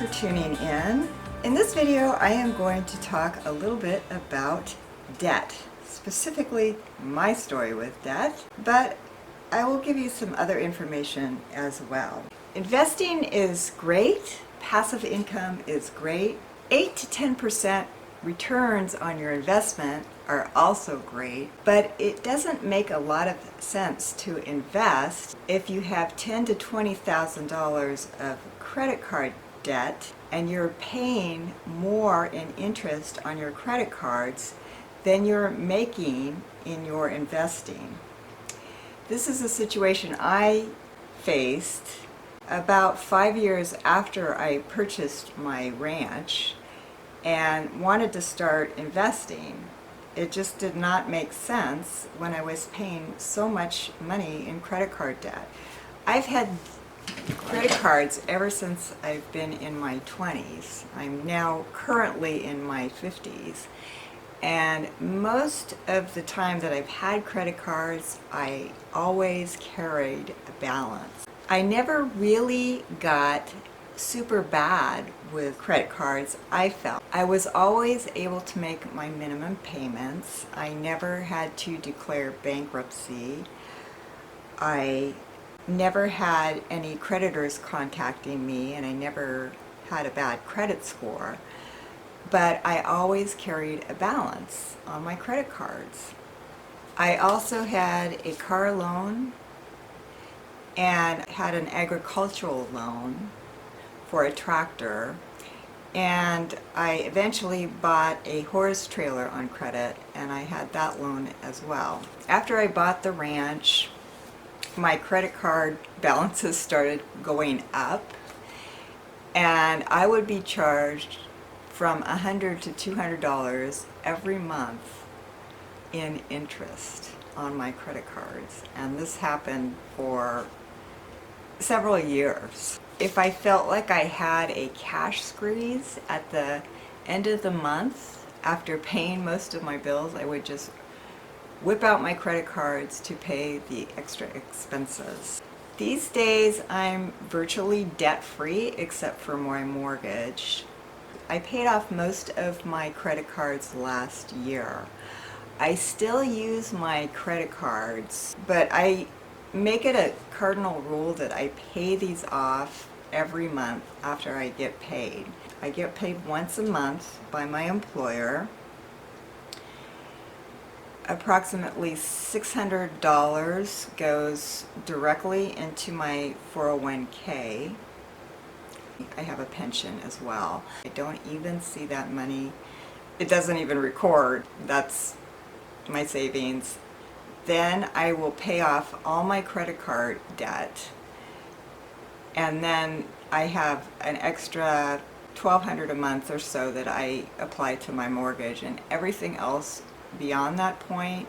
for tuning in. In this video, I am going to talk a little bit about debt, specifically my story with debt, but I will give you some other information as well. Investing is great, passive income is great, 8 to 10% returns on your investment are also great, but it doesn't make a lot of sense to invest if you have $10,000 to $20,000 of credit card debt and you're paying more in interest on your credit cards than you're making in your investing. This is a situation I faced about 5 years after I purchased my ranch and wanted to start investing. It just did not make sense when I was paying so much money in credit card debt. I've had credit cards ever since I've been in my 20s. I'm now currently in my 50s. And most of the time that I've had credit cards, I always carried a balance. I never really got super bad with credit cards, I felt. I was always able to make my minimum payments. I never had to declare bankruptcy. I never had any creditors contacting me, and I never had a bad credit score. But I always carried a balance on my credit cards. I also had a car loan and had an agricultural loan for a tractor, and I eventually bought a horse trailer on credit, and I had that loan as well. After I bought the ranch, my credit card balances started going up, and I would be charged from $100 to $200 every month in interest on my credit cards, and this happened for several years. If I felt like I had a cash squeeze at the end of the month after paying most of my bills, I would just whip out my credit cards to pay the extra expenses. These days I'm virtually debt-free except for my mortgage. I paid off most of my credit cards last year. I still use my credit cards, but I make it a cardinal rule that I pay these off every month after I get paid. I get paid once a month by my employer. Approximately $600 goes directly into my 401k. I have a pension as well. I don't even see that money. It doesn't even record. That's my savings. Then I will pay off all my credit card debt, and then I have an extra $1,200 a month or so that I apply to my mortgage, and everything else beyond that point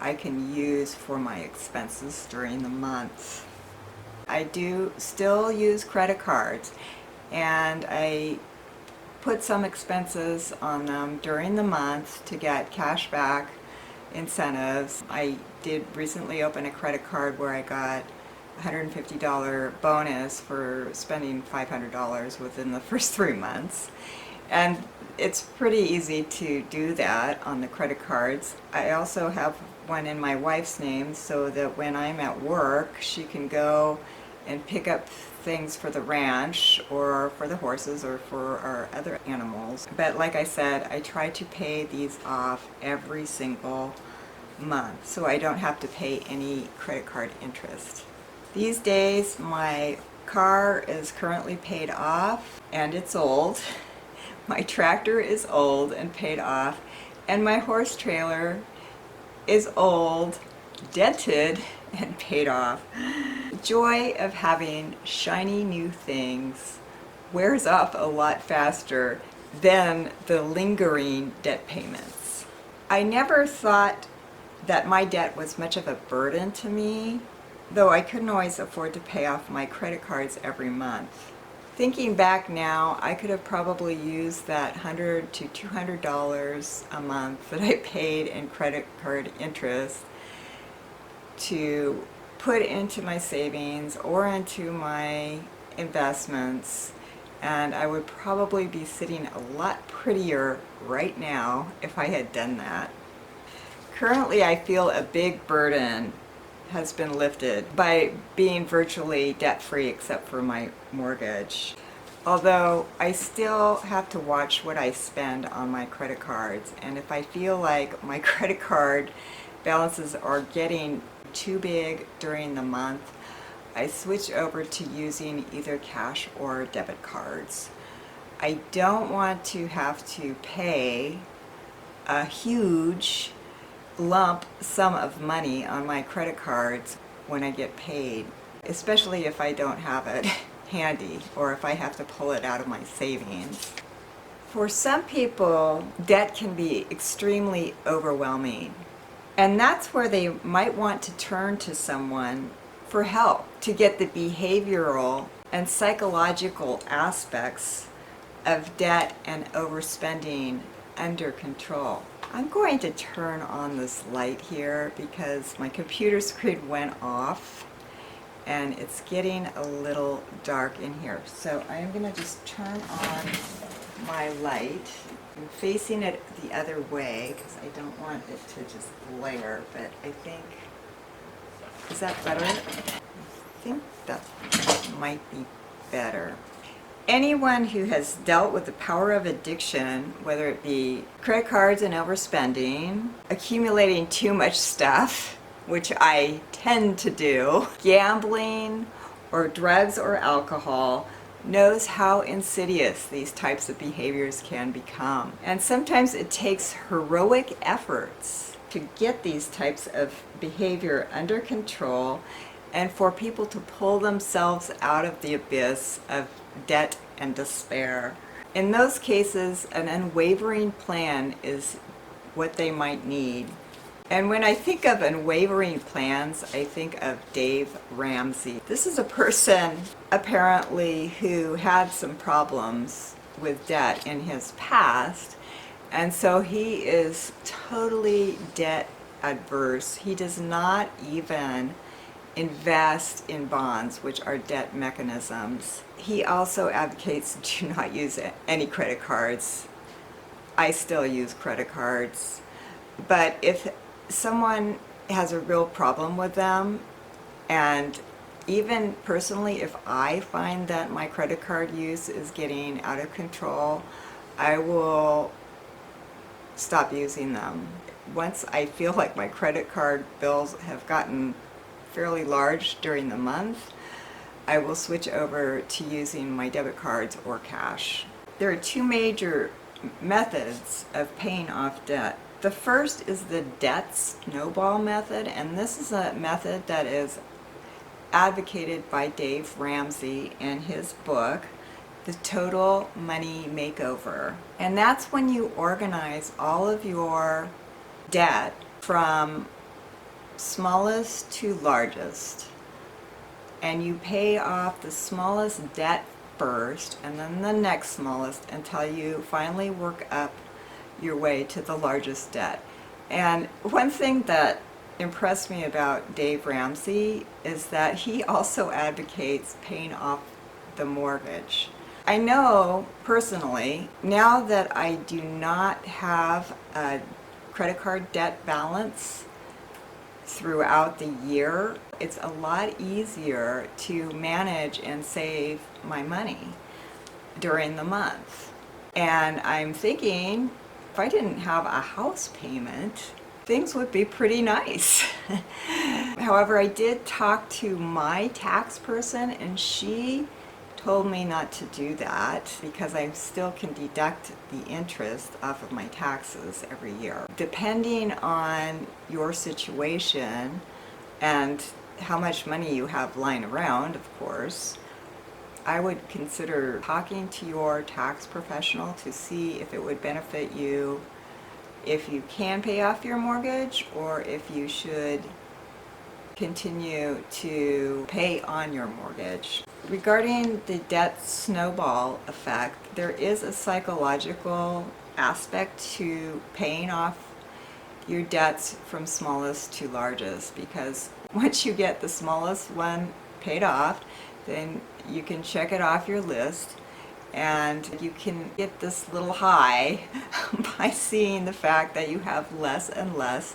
I can use for my expenses during the month. I do still use credit cards, and I put some expenses on them during the month to get cash back incentives. I did recently open a credit card where I got a $150 bonus for spending $500 within the first 3 months. And it's pretty easy to do that on the credit cards. I also have one in my wife's name so that when I'm at work, she can go and pick up things for the ranch or for the horses or for our other animals. But like I said, I try to pay these off every single month so I don't have to pay any credit card interest. These days my car is currently paid off and it's old. My tractor is old and paid off, and my horse trailer is old, dented, and paid off. The joy of having shiny new things wears off a lot faster than the lingering debt payments. I never thought that my debt was much of a burden to me, though I couldn't always afford to pay off my credit cards every month. Thinking back now, I could have probably used that $100 to $200 a month that I paid in credit card interest to put into my savings or into my investments and I would probably be sitting a lot prettier right now if I had done that. Currently, I feel a big burden has been lifted by being virtually debt-free except for my mortgage. Although I still have to watch what I spend on my credit cards, and if I feel like my credit card balances are getting too big during the month, I switch over to using either cash or debit cards. I don't want to have to pay a huge lump sum of money on my credit cards when I get paid, especially if I don't have it handy or if I have to pull it out of my savings. For some people, debt can be extremely overwhelming, and that's where they might want to turn to someone for help to get the behavioral and psychological aspects of debt and overspending under control. I'm going to turn on this light here because my computer screen went off and it's getting a little dark in here. So I am going to just turn on my light. I'm facing it the other way because I don't want it to just glare, but I think, is that better? I think that might be better. Anyone who has dealt with the power of addiction, whether it be credit cards and overspending, accumulating too much stuff, which I tend to do, gambling, or drugs or alcohol, knows how insidious these types of behaviors can become. And sometimes it takes heroic efforts to get these types of behavior under control and for people to pull themselves out of the abyss of debt and despair. In those cases, an unwavering plan is what they might need. And when I think of unwavering plans, I think of Dave Ramsey. This is a person apparently who had some problems with debt in his past, and so he is totally debt adverse. He does not even invest in bonds, which are debt mechanisms. He also advocates do not use any credit cards. I still use credit cards. But if someone has a real problem with them, and even personally, if I find that my credit card use is getting out of control, I will stop using them. Once I feel like my credit card bills have gotten fairly large during the month, I will switch over to using my debit cards or cash. There are two major methods of paying off debt. The first is the debt snowball method, and this is a method that is advocated by Dave Ramsey in his book, The Total Money Makeover. And that's when you organize all of your debt from smallest to largest, and you pay off the smallest debt first and then the next smallest until you finally work up your way to the largest debt. And one thing that impressed me about Dave Ramsey is that he also advocates paying off the mortgage. I know personally, now that I do not have a credit card debt balance throughout the year, it's a lot easier to manage and save my money during the month. And I'm thinking, if I didn't have a house payment, things would be pretty nice. However, I did talk to my tax person, and she told me not to do that because I still can deduct the interest off of my taxes every year. Depending on your situation and how much money you have lying around, of course, I would consider talking to your tax professional to see if it would benefit you if you can pay off your mortgage or if you should continue to pay on your mortgage. Regarding the debt snowball effect, there is a psychological aspect to paying off your debts from smallest to largest, because once you get the smallest one paid off, then you can check it off your list And you can get this little high by seeing the fact that you have less and less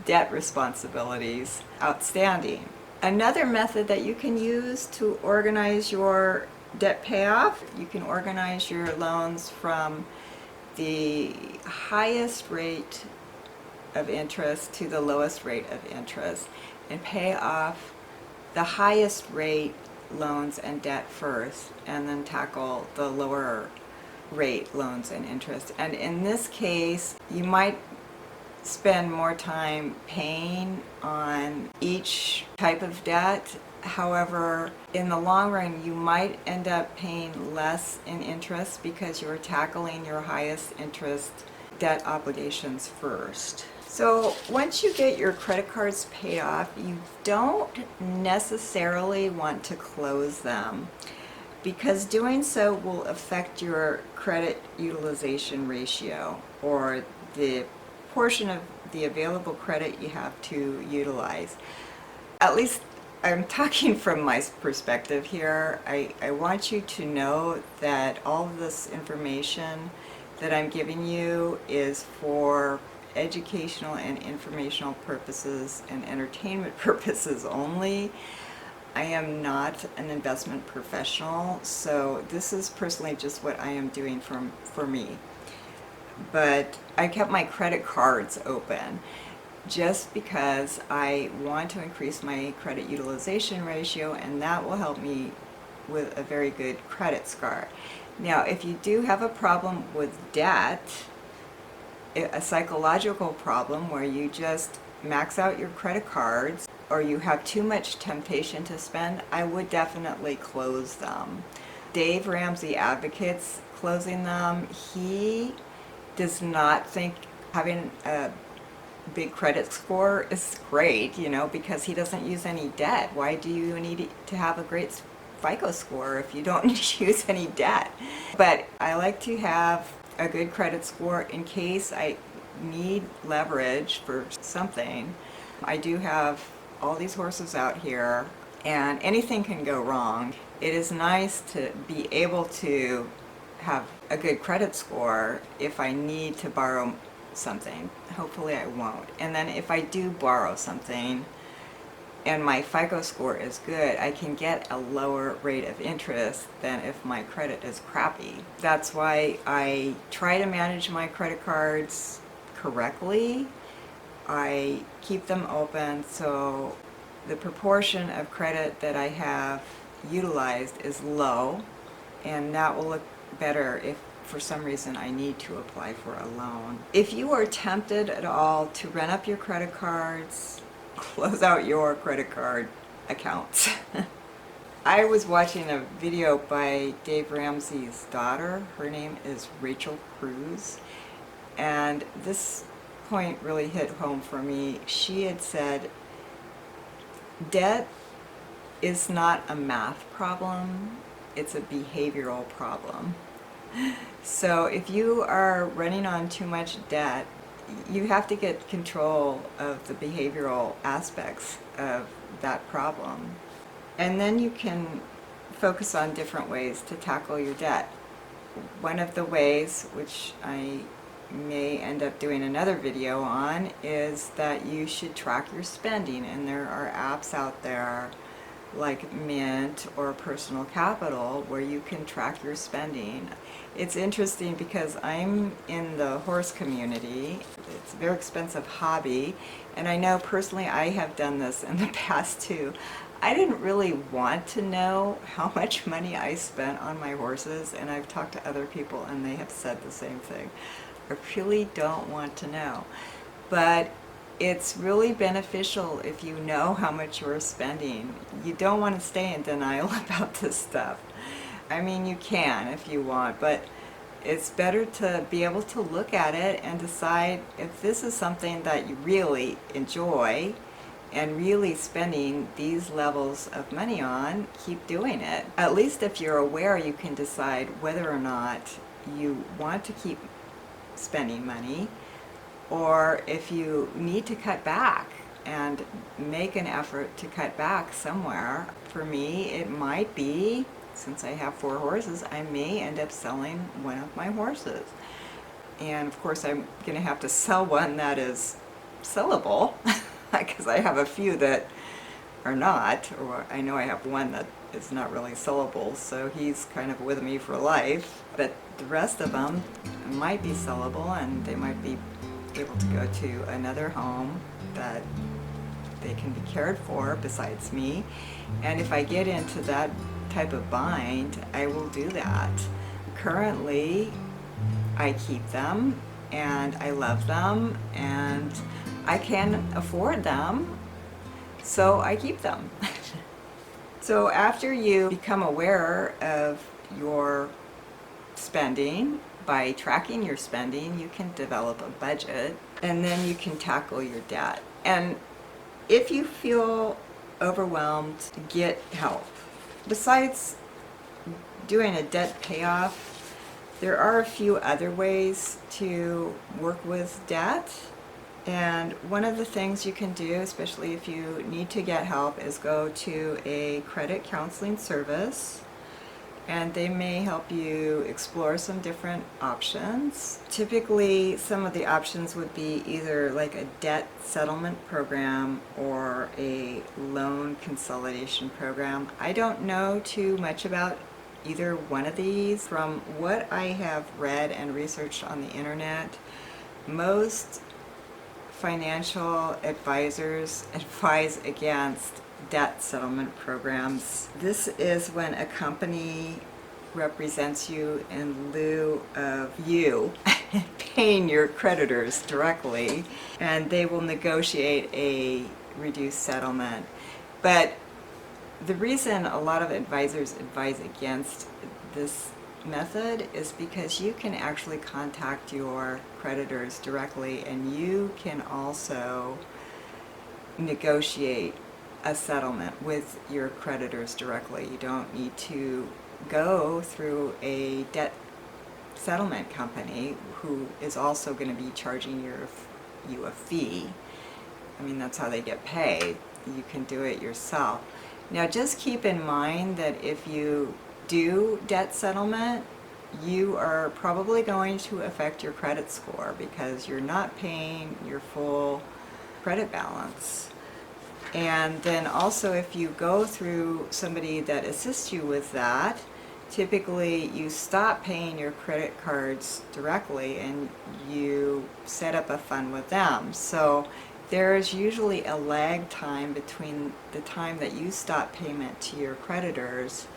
debt responsibilities outstanding. Another method that you can use to organize your debt payoff, you can organize your loans from the highest rate of interest to the lowest rate of interest and pay off the highest rate loans and debt first, and then tackle the lower rate loans and interest. And in this case, you might spend more time paying on each type of debt. However, in the long run, you might end up paying less in interest because you're tackling your highest interest debt obligations first. So once you get your credit cards paid off, you don't necessarily want to close them, because doing so will affect your credit utilization ratio, or the portion of the available credit you have to utilize. At least I'm talking from my perspective here. I want you to know that all of this information that I'm giving you is for educational and informational purposes and entertainment purposes only. I am not an investment professional, so this is personally just what I am doing for me. But I kept my credit cards open just because I want to increase my credit utilization ratio, and that will help me with a very good credit score. Now, if you do have a problem with debt, a psychological problem where you just max out your credit cards, or you have too much temptation to spend, I would definitely close them. Dave Ramsey advocates closing them. He does not think having a big credit score is great, because he doesn't use any debt. Why do you need to have a great FICO score if you don't use any debt? But I like to have a good credit score in case I need leverage for something. I do have all these horses out here, and anything can go wrong. It is nice to be able to have a good credit score if I need to borrow something. Hopefully I won't. And then if I do borrow something and my FICO score is good, I can get a lower rate of interest than if my credit is crappy. That's why I try to manage my credit cards correctly. I keep them open so the proportion of credit that I have utilized is low, and that will look better if for some reason I need to apply for a loan. If you are tempted at all to run up your credit cards, close out your credit card accounts. I was watching a video by Dave Ramsey's daughter. Her name is Rachel Cruz, and this point really hit home for me. She had said, debt is not a math problem, it's a behavioral problem. So if you are running on too much debt, you have to get control of the behavioral aspects of that problem. And then you can focus on different ways to tackle your debt. One of the ways, which I may end up doing another video on, is that you should track your spending. And there are apps out there like Mint or Personal Capital where you can track your spending. It's interesting because I'm in the horse community. It's a very expensive hobby, and I know personally I have done this in the past too. I didn't really want to know how much money I spent on my horses, and I've talked to other people and they have said the same thing. I really don't want to know. But it's really beneficial if you know how much you're spending. You don't want to stay in denial about this stuff. I mean, you can if you want, but it's better to be able to look at it and decide if this is something that you really enjoy and really spending these levels of money on, keep doing it. At least if you're aware, you can decide whether or not you want to keep spending money, or if you need to cut back and make an effort to cut back somewhere. For me, it might be since I have 4 horses, I may end up selling one of my horses. And of course I'm going to have to sell one that is sellable because I have a few that are not, or I know I have one that is not really sellable, so he's kind of with me for life. But the rest of them might be sellable, and they might be able to go to another home that they can be cared for besides me. And if I get into that type of bind, I will do that. Currently, I keep them, and I love them, and I can afford them, so I keep them. So after you become aware of your spending, by tracking your spending, you can develop a budget, and then you can tackle your debt. And if you feel overwhelmed, get help. Besides doing a debt payoff, there are a few other ways to work with debt. And one of the things you can do, especially if you need to get help, is go to a credit counseling service, and they may help you explore some different options. Typically, some of the options would be either like a debt settlement program or a loan consolidation program. I don't know too much about either one of these. From what I have read and researched on the internet, most financial advisors advise against debt settlement programs. This is when a company represents you in lieu of you paying your creditors directly, and they will negotiate a reduced settlement. But the reason a lot of advisors advise against this method is because you can actually contact your creditors directly, and you can also negotiate a settlement with your creditors directly. You don't need to go through a debt settlement company who is also going to be charging you a fee. I mean, that's how they get paid. You can do it yourself. Now, just keep in mind that if you do debt settlement, you are probably going to affect your credit score because you're not paying your full credit balance. And then also, if you go through somebody that assists you with that, typically you stop paying your credit cards directly and you set up a fund with them. So there's usually a lag time between the time that you stop payment to your creditors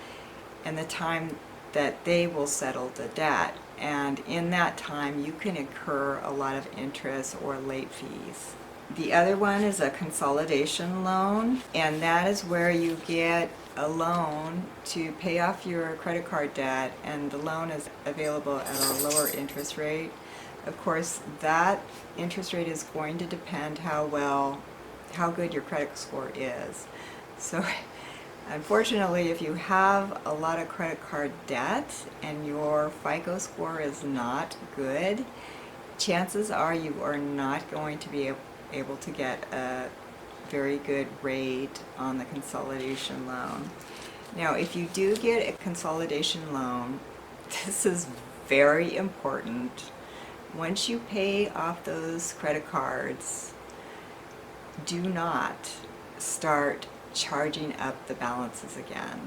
and the time that they will settle the debt. And in that time, you can incur a lot of interest or late fees. The other one is a consolidation loan, and that is where you get a loan to pay off your credit card debt, and the loan is available at a lower interest rate. Of course, that interest rate is going to depend how good your credit score is. So unfortunately, if you have a lot of credit card debt and your FICO score is not good, chances are you are not going to be able to get a very good rate on the consolidation loan. Now, if you do get a consolidation loan, this is very important. Once you pay off those credit cards, do not start charging up the balances again.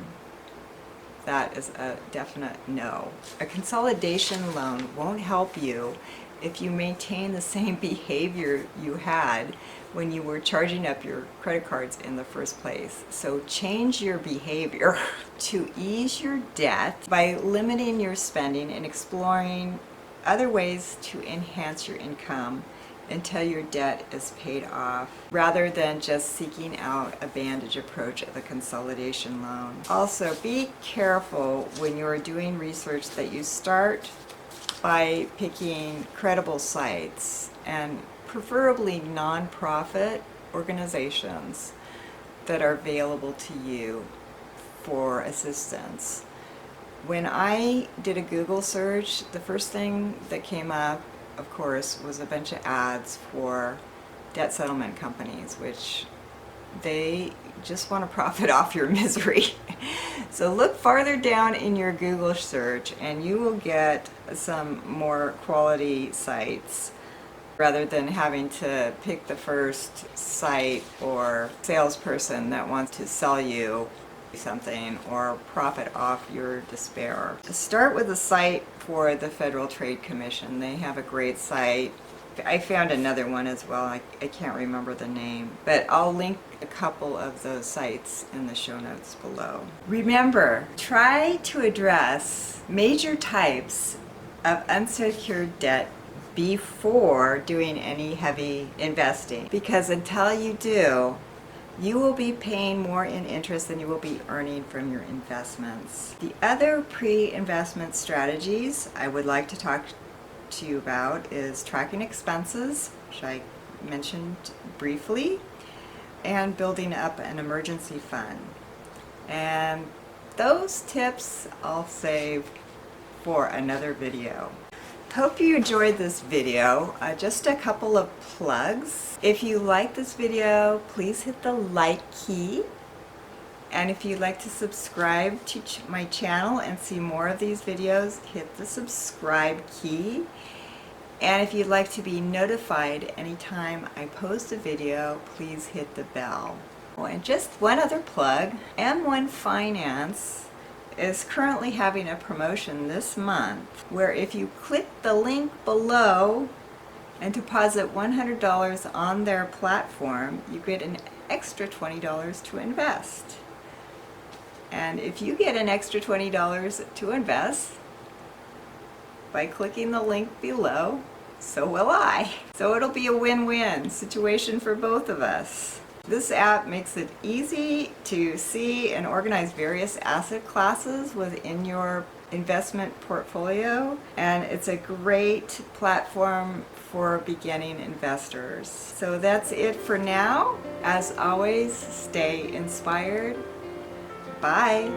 That is a definite no. A consolidation loan won't help you if you maintain the same behavior you had when you were charging up your credit cards in the first place. So change your behavior to ease your debt by limiting your spending and exploring other ways to enhance your income until your debt is paid off, rather than just seeking out a bandage approach of a consolidation loan. Also, be careful when you're doing research that you start by picking credible sites, and preferably nonprofit organizations that are available to you for assistance. When I did a Google search, the first thing that came up, of course, was a bunch of ads for debt settlement companies, which they just want to profit off your misery. So look farther down in your Google search and you will get some more quality sites rather than having to pick the first site or salesperson that wants to sell you something or profit off your despair. Start with a site for the Federal Trade Commission. They have a great site. I found another one as well. I can't remember the name, but I'll link a couple of those sites in the show notes below. Remember, try to address major types of unsecured debt before doing any heavy investing, because until you do, you will be paying more in interest than you will be earning from your investments. The other pre-investment strategies I would like to talk to you about is tracking expenses, which I mentioned briefly, and building up an emergency fund. And those tips I'll save for another video. Hope you enjoyed this video. Just a couple of plugs. If you like this video, please hit the like key. And if you'd like to subscribe to my channel and see more of these videos, hit the subscribe key. And if you'd like to be notified anytime I post a video, please hit the bell. Oh, and just one other plug, M1 Finance is currently having a promotion this month where if you click the link below and deposit $100 on their platform, you get an extra $20 to invest. And if you get an extra $20 to invest by clicking the link below, so will I. So it'll be a win-win situation for both of us. This app makes it easy to see and organize various asset classes within your investment portfolio, and it's a great platform for beginning investors. So that's it for now. As always, stay inspired. Bye.